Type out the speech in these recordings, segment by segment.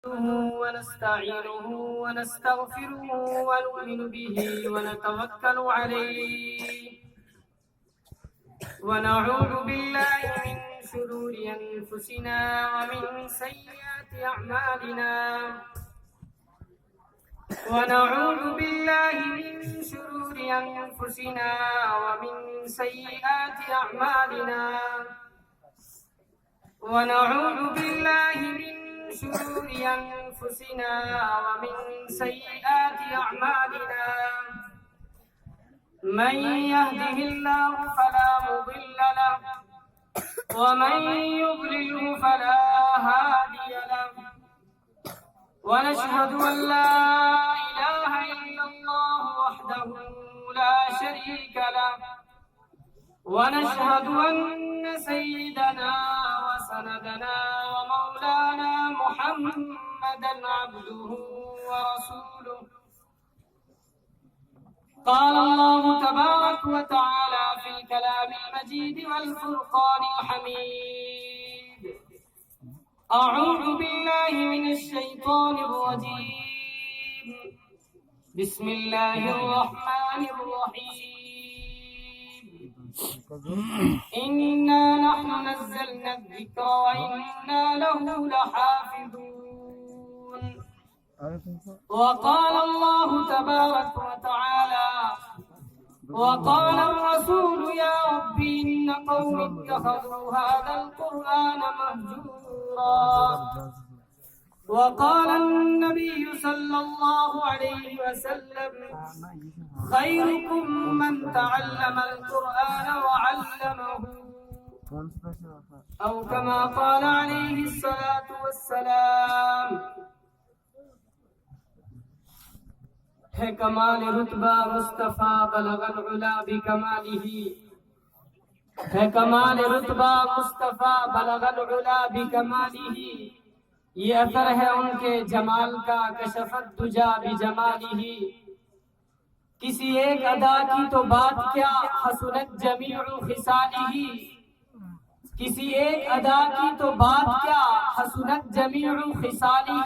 ونستعينه ونستغفره ونؤمن به ونتوكل عليه ونعوذ بالله من شرور أنفسنا ومن سيئات أعمالنا ونعوذ بالله من شرور أنفسنا ومن سيئات أعمالنا ونعوذ بالله من شرور أنفسنا ومن سيئات أعمالنا من يهده الله فلا مضل له ومن يضلله فلا هادي له ونشهد أن لا إله إلا الله وحده لا شريك له ونشهد أن سيدنا وسندنا ومولانا محمدا عبده ورسوله قال الله تبارك وتعالى في الكلام المجيد والفرقان الحميد أعوذ بالله من الشيطان الرجيم بسم الله الرحمن الرحيم إنا نحن نزلنا الذكر وإنا له لحافظون وقال الله تبارك وتعالى وقال الرسول يا رب إن قوم اتخذوا هذا القرآن مهجورا وقال النبي صلى الله عليه وسلم خيركم من تعلم القرآن وعلمه أو كما قال عليه الصلاة والسلام ہے کمال رتبہ مصطفیٰ بلغ العلا بکمالہ ہے کمال رتبہ مصطفیٰ بلغ العلا بکمالہ یہ اثر ہے ان کے جمال کا کشفت دجا بجمالہ کسی ایک ادا کی تو بات کیا حسنت جمیع خصالہ کسی ایک ادا کی تو بات کیا حسنت جمیع خصالہ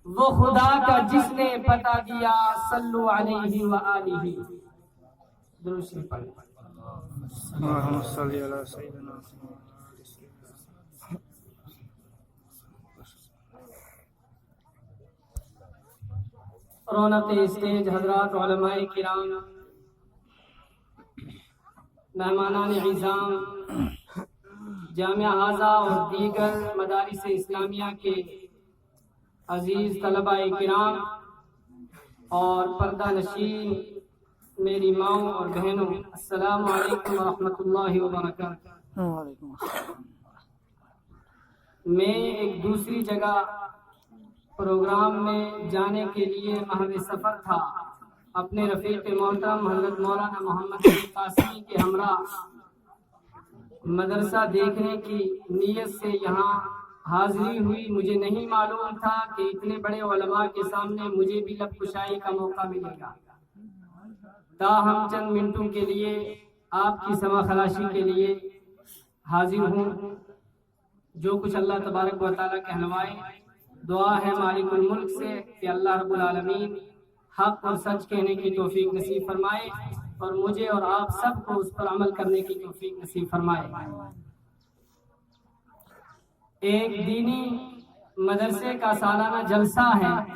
وہ خدا کا جس نے پتا دیا صلو علیہ وآلہ درود شریف پڑھیں اللہم صلی علی سیدنا رونق اسٹیج حضرات علماء کرام مہمانان اعظام جامعہ حاضہ اور دیگر مدارس اسلامیہ کے عزیز طلبہ کرام اور پردہ نشین میری ماؤں اور بہنوں السلام علیکم ورحمۃ اللہ وبرکاتہ میں ایک دوسری جگہ پروگرام میں جانے کے لیے محو سفر تھا اپنے رفیق محترم حضرت مولانا محمد قاسمی کے ہمراہ مدرسہ دیکھنے کی نیت سے یہاں حاضری ہوئی مجھے نہیں معلوم تھا کہ اتنے بڑے علماء کے سامنے مجھے بھی لب کشائی کا موقع ملے گا تاہم چند منٹوں کے لیے آپ کی سما خلاشی کے لیے حاضر ہوں جو کچھ اللہ تبارک و تعالیٰ کہلوائے دعا ہے مالک الملک سے کہ اللہ رب العالمین حق اور سچ کہنے کی توفیق نصیب فرمائے اور مجھے اور آپ سب کو اس پر عمل کرنے کی توفیق نصیب فرمائے ایک دینی مدرسے کا سالانہ جلسہ ہے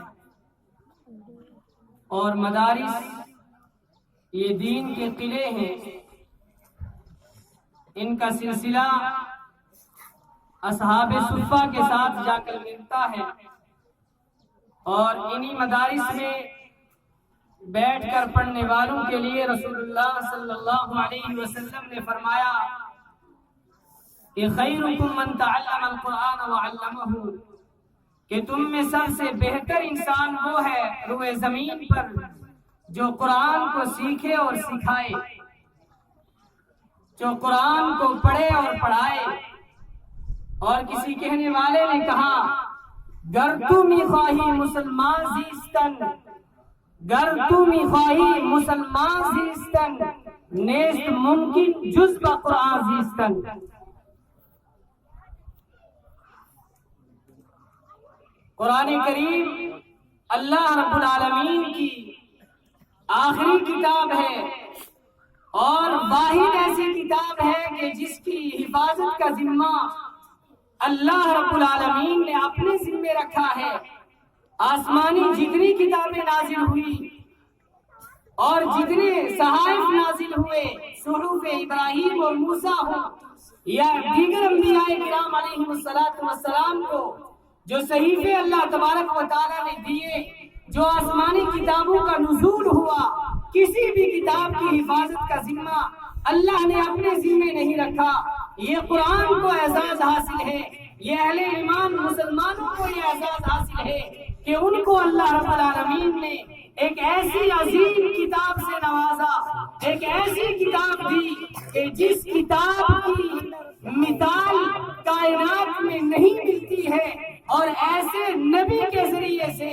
اور مدارس یہ دین کے قلعے ہیں ان کا سلسلہ اصحاب صفہ کے ساتھ جا کر ملتا ہے اور انہی مدارس میں بیٹھ کر پڑھنے والوں کے لیے رسول اللہ صلی اللہ علیہ وسلم نے فرمایا کہ خیرکم من تعلم القرآن وعلمہ کہ تم میں سب سے بہتر انسان وہ ہے روئے زمین پر جو قرآن کو سیکھے اور سکھائے جو قرآن کو پڑھے اور پڑھائے اور کسی کہنے والے نے کہا گر تو میخواہی مسلمان زیستن گر تو میخواہی مسلمان زیستن نیست ممکن جز با قرآن زیستن قرآن کریم اللہ رب العالمین کی آخری کتاب ہے اور واحد ایسی کتاب ہے کہ جس کی حفاظت کا ذمہ اللہ رب العالمین نے اپنے ذمے رکھا ہے۔ آسمانی جتنی کتابیں نازل ہوئی اور جتنے صحائف نازل ہوئے، صحف ابراہیم اور موسیٰ ہو یا دیگر انبیاء کرام علیہ السلام کو جو صحیفے اللہ تبارک و تعالیٰ نے دیے، جو آسمانی کتابوں کا نزول ہوا، کسی بھی کتاب کی حفاظت کا ذمہ اللہ نے اپنے ذمے نہیں رکھا۔ یہ قرآن کو اعزاز حاصل ہے، یہ اہل ایمان مسلمانوں کو یہ اعزاز حاصل ہے کہ ان کو اللہ رب العالمین نے ایک ایسی عظیم کتاب سے نوازا، ایک ایسی کتاب دی کہ جس کتاب کی مثال کائنات میں نہیں ملتی ہے، اور ایسے نبی کے ذریعے سے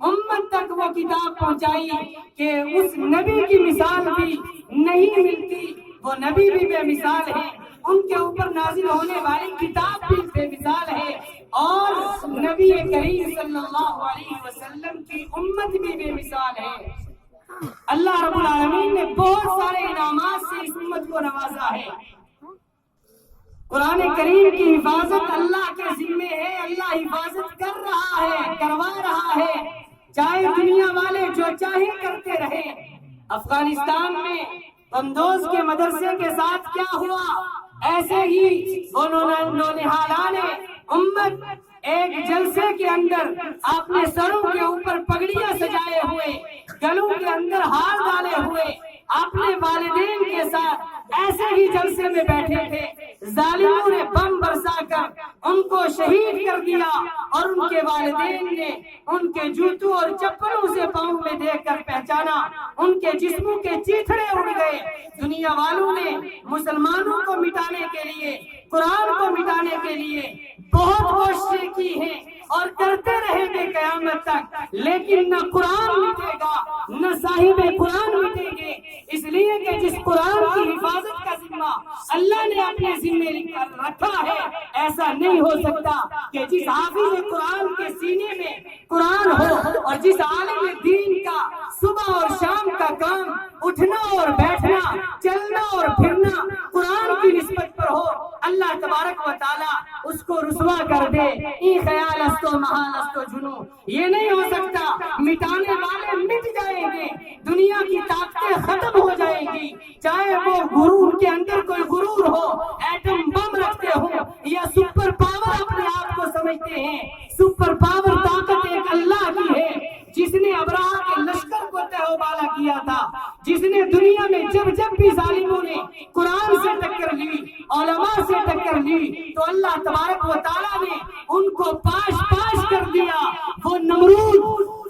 امت تک وہ کتاب پہنچائی کہ اس نبی کی مثال بھی نہیں ملتی۔ وہ نبی بھی بے مثال ہے، ان کے اوپر نازل ہونے والی کتاب بھی بے مثال ہے، اور نبی کریم صلی اللہ علیہ وسلم کی امت بھی بے مثال ہے۔ اللہ رب العالمین نے بہت سارے انعامات سے اس امت کو نوازا ہے۔ قرآن کریم کی حفاظت اللہ کے ذمے ہے، اللہ حفاظت کر رہا ہے، کروا رہا ہے، چاہے دنیا والے جو چاہے کرتے رہے۔ افغانستان میں قندوز کے مدرسے کے ساتھ کیا ہوا، ایسے ہی نونہالان امت ایک جلسے کے اندر اپنے سروں کے اوپر پگڑیاں سجائے ہوئے، گلوں کے اندر ہار ڈالے ہوئے، اپنے والدین کے ساتھ ایسے ہی جلسے میں بیٹھے تھے، ظالموں نے بم برسا کر ان کو شہید کر دیا، اور ان کے والدین نے ان کے جوتوں اور چپلوں سے پاؤں میں دیکھ کر پہچانا، ان کے جسموں کے چیتھڑے اڑ گئے۔ دنیا والوں نے مسلمانوں کو مٹانے کے لیے، قرآن کو مٹانے کے لیے بہت کوششیں کی ہیں اور کرتے رہیں گے قیامت تک، لیکن نہ قرآن مٹے گا، نہ صاحب قرآن مٹیں گے، اس لیے کہ جس قرآن کی حفاظت کا ذمہ اللہ نے اپنے ذمے رکھا ہے، ایسا نہیں ہو سکتا کہ جس حافظ قرآن کے سینے میں قرآن ہو اور جس عالم دین کا صبح اور شام کا کام اٹھنا اور بیٹھنا، چلنا اور پھرنا قرآن کی نسبت پر ہو، اللہ تبارک و تعالیٰ اس کو رسوا کر دے۔ ای خیال استو محال استو جنو، یہ نہیں ہو سکتا۔ مٹانے والے مٹ جائیں گے، دنیا کی طاقتیں ختم ہو جائیں گی، چاہے وہ غرور کے اندر کوئی غرور ہو، ایٹم بم رکھتے ہو یا سپر پاور اپنے آپ کو سمجھتے ہیں۔ سپر پاور طاقت ایک اللہ کی ہے، جس نے ابراہ کے لشکر کو تہ و بالا کیا تھا، جس نے دنیا میں جب بھی ظالموں نے قرآن سے ٹکر لی، علماء سے ٹکر لی، تو اللہ تبارک و تعالیٰ نے ان کو پاش کر دیا۔ وہ نمرود،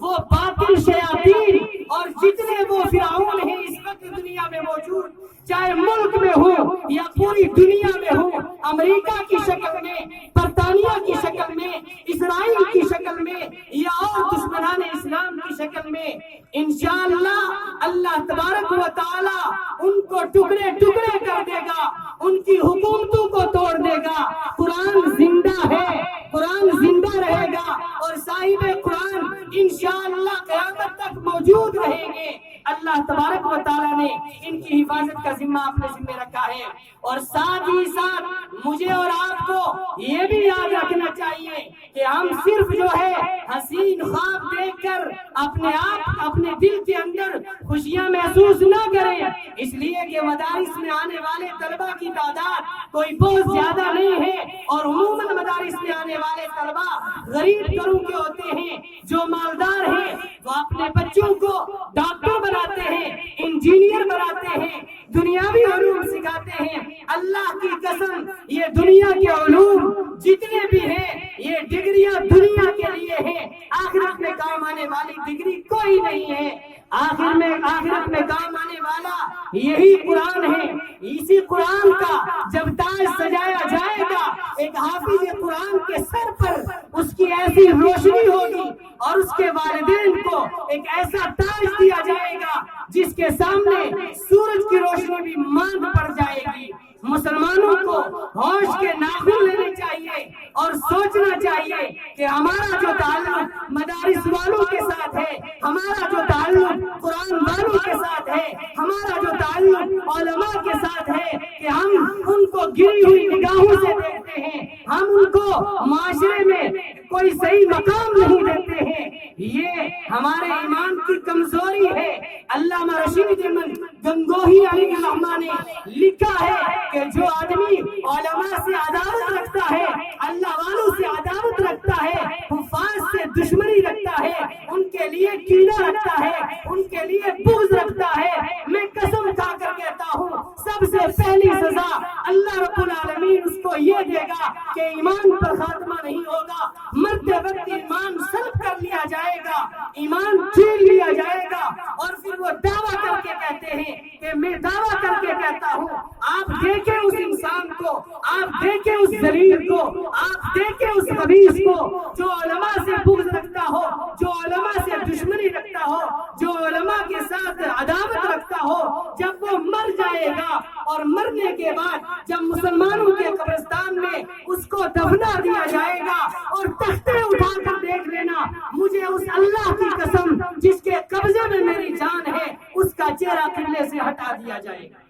وہ باطل شیاطین اور جتنے وہ فرعون ہیں اس وقت دنیا میں موجود، چاہے ملک میں ہو یا پوری دنیا میں ہو، امریکہ کی شکل میں، برطانیہ کی شکل میں، اسرائیل کی شکل میں یا اور دشمنان اسلام کی شکل میں، انشاءاللہ اللہ تبارک و تعالی ان کو ٹکڑے ٹکڑے کر دے گا، ان کی حکومتوں کو توڑ دے گا۔ قرآن زندہ ہے، قرآن زندہ رہے گا، اور صاحب قرآن انشاءاللہ قیامت تک موجود رہیں گے۔ اللہ تبارک و تعالیٰ نے ان کی حفاظت کا ذمہ اپنے ذمہ رکھا ہے، اور ساتھ ہی ساتھ مجھے اور آپ کو یہ بھی یاد رکھنا چاہیے کہ ہم صرف جو ہے حسین خواب دیکھ کر اپنے آپ اپنے دل کے اندر خوشیاں محسوس نہ کریں، اس لیے کہ مدارس میں آنے والے طلبہ کی تعداد کوئی بہت زیادہ نہیں ہے، اور عموماً مدارس میں آنے والے طلبہ غریب گھروں کے ہوتے ہیں۔ جو مالدار ہیں وہ اپنے بچوں کو ڈاکٹر بناتے ہیں، انجینئر بناتے ہیں، دنیاوی علوم سکھاتے ہیں۔ اللہ کی قسم یہ دنیا کے علوم جتنے بھی ہیں یہ ڈگریاں دنیا کے لیے ہیں، آخرت میں کام آنے والی ڈگری کوئی نہیں ہے۔ آخرت میں کام آنے والا یہی قرآن ہے۔ اسی قرآن کا جب تاج سجایا جائے گا، ایک حافظ قرآن کے سر پر اس کی ایسی روشنی ہوگی، اور اس کے والدین کو ایک ایسا تاج دیا جائے گا جس کے سامنے سورج کی روشنی بھی ماند پڑ جائے گی۔ مسلمانوں کو ہوش کے ناخن لینے چاہیے اور سوچنا چاہیے کہ ہمارا جو تعلق ہے، ہمارا جو تعلق علماء کے ساتھ ہے کہ ہم ان کو گری ہوئی نگاہوں سے دیکھتے ہیں، ہم ان کو معاشرے میں کوئی صحیح مقام نہیں دیتے ہیں، یہ ہمارے ایمان کی کمزوری ہے۔ علامہ رشید احمد گنگوہی علیہ الرحمہ نے لکھا ہے کہ جو آدمی علماء سے عداوت رکھتا ہے، اللہ والوں سے عداوت رکھتا ہے، حفاظ سے دشمنی رکھتا ہے، ان کے لیے کینہ رکھتا ہے، ان کے لیے بغض رکھتا ہے، میں قسم کھا کر کہتا ہوں سب سے پہلی سزا اللہ رب العالمین اس کو یہ دے گا کہ ایمان پر خاتمہ نہیں ہوگا، مرتے وقت ایمان سلب کر لیا جائے گا، ایمان چھین لیا جائے گا، اور پھر وہ دعویٰ کر کے کہتے ہیں کہ میں دعویٰ کر کے کہتا ہوں۔ آپ دیکھیں اس انسان کو، آپ دیکھیں اس ذلیل کو، آپ دیکھیں اس خبیث کو جو علماء سے بغض رکھتا ہو، جو علماء سے دشمنی رکھتا ہو، جو علماء کے ساتھ عداوت رکھتا ہو، جب وہ مر جائے گا اور مرنے کے بعد جب مسلمانوں کے قبرستان میں اس کو دفنا دیا جائے گا اور تختے اٹھا کر دیکھ لینا، مجھے اس اللہ کی قسم جس کے قبضے میں میری جان ہے اس کا چہرہ قبلے سے ہٹا دیا جائے گا۔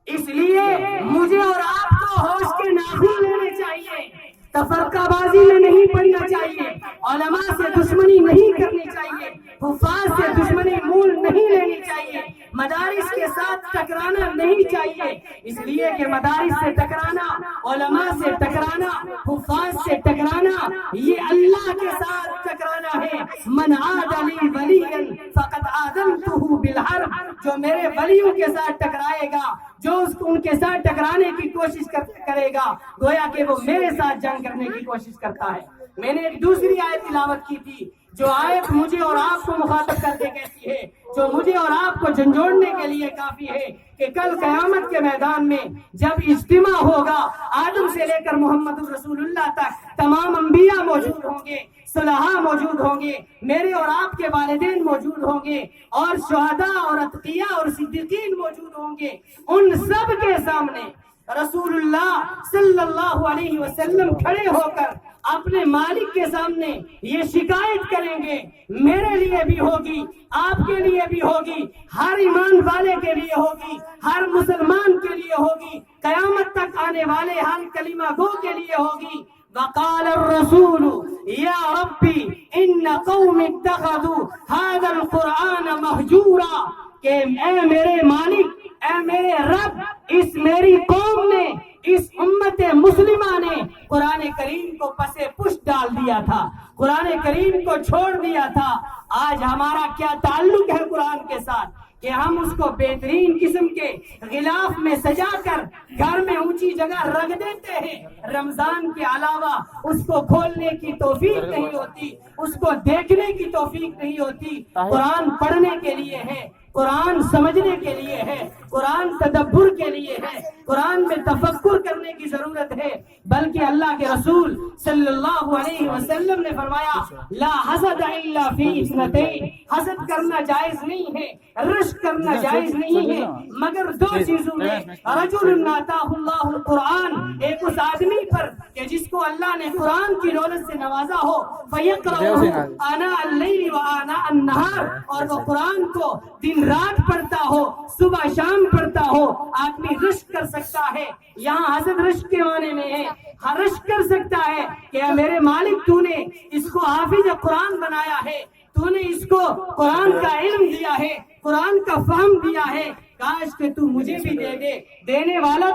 اس لیے مجھے اور آپ کو ہوش کے ناخن لینے چاہیے، تفرقہ بازی میں نہیں پڑنا چاہیے، علماء سے دشمنی نہیں کرنی چاہیے، حفاظ سے دشمنی مول نہیں لینی چاہیے، مدارس کے ساتھ ٹکرانا نہیں چاہیے، اس لیے کہ مدارس سے ٹکرانا، علماء سے ٹکرانا، حفاظ سے ٹکرانا یہ اللہ کے ساتھ ٹکرانا ہے۔ من عاد لی ولیا فقد آذنتہ بالحرب، جو میرے ولیوں کے ساتھ ٹکرائے گا، جو ان کے ساتھ ٹکرانے کی کوشش کرے گا، گویا کہ وہ میرے ساتھ جنگ کرنے کی کوشش کرتا ہے۔ میں نے ایک دوسری آیت تلاوت کی تھی، جو آیت مجھے اور آپ کو مخاطب کر کے کہتی ہے، جو مجھے اور آپ کو جھنجھوڑنے کے لیے کافی ہے کہ کل قیامت کے میدان میں جب اجتماع ہوگا، آدم سے لے کر محمد رسول اللہ تک تمام انبیاء موجود ہوں گے، صلحاء موجود ہوں گے، میرے اور آپ کے والدین موجود ہوں گے، اور شہداء اور اتقیاء اور صدیقین موجود ہوں گے، ان سب کے سامنے رسول اللہ صلی اللہ علیہ وسلم کھڑے ہو کر اپنے مالک کے سامنے یہ شکایت کریں گے، میرے لیے بھی ہوگی، آپ کے لیے بھی ہوگی، ہر ایمان والے کے لیے ہوگی، ہر مسلمان کے لیے ہوگی، قیامت تک آنے والے ہر کلمہ گو کے لیے ہوگی۔ وقال الرسول یا ربی ان قوم اتخذوا هذا القرآن مہجورا، کہ اے میرے مالک، اے میرے رب، اس میری قوم نے، اس امت مسلمہ نے قرآن کریم کو پسے پشت ڈال دیا تھا، قرآن کریم کو چھوڑ دیا تھا۔ آج ہمارا کیا تعلق ہے قرآن کے ساتھ کہ ہم اس کو بہترین قسم کے غلاف میں سجا کر گھر میں اونچی جگہ رکھ دیتے ہیں، رمضان کے علاوہ اس کو کھولنے کی توفیق نہیں ہوتی، اس کو دیکھنے کی توفیق نہیں ہوتی۔ قرآن پڑھنے کے لیے ہے، قرآن سمجھنے کے لیے ہے، قرآن تدبر کے لیے ہے، قرآن میں تفکر کرنے کی ضرورت ہے، بلکہ اللہ کے رسول صلی اللہ علیہ وسلم نے فرمایا لا حسد الا فی اثنتین، حسد کرنا جائز نہیں ہے، رشک کرنا جائز نہیں ہے، مگر دو چیزوں میں، رجل آتاہ اللہ القرآن، ایک اس آدمی پر کہ جس کو اللہ نے قرآن کی دولت سے نوازا ہو، فیقرأہ آناء اللیل و آناء النہار، اور وہ قرآن کو دن رات پڑھتا ہو، صبح شام پڑھتا ہو، آدمی رشک کر سکتا ہے۔ یہاں حسد رشک کے معنی میں ہے، رشک کر سکتا ہے کہ میرے مالک تو نے اس کو حافظ قرآن بنایا ہے، تو نے اس کو قرآن کا علم دیا ہے، قرآن کا فہم دیا ہے، کاش کہ تو مجھے بھی دے دے، دینے والا تو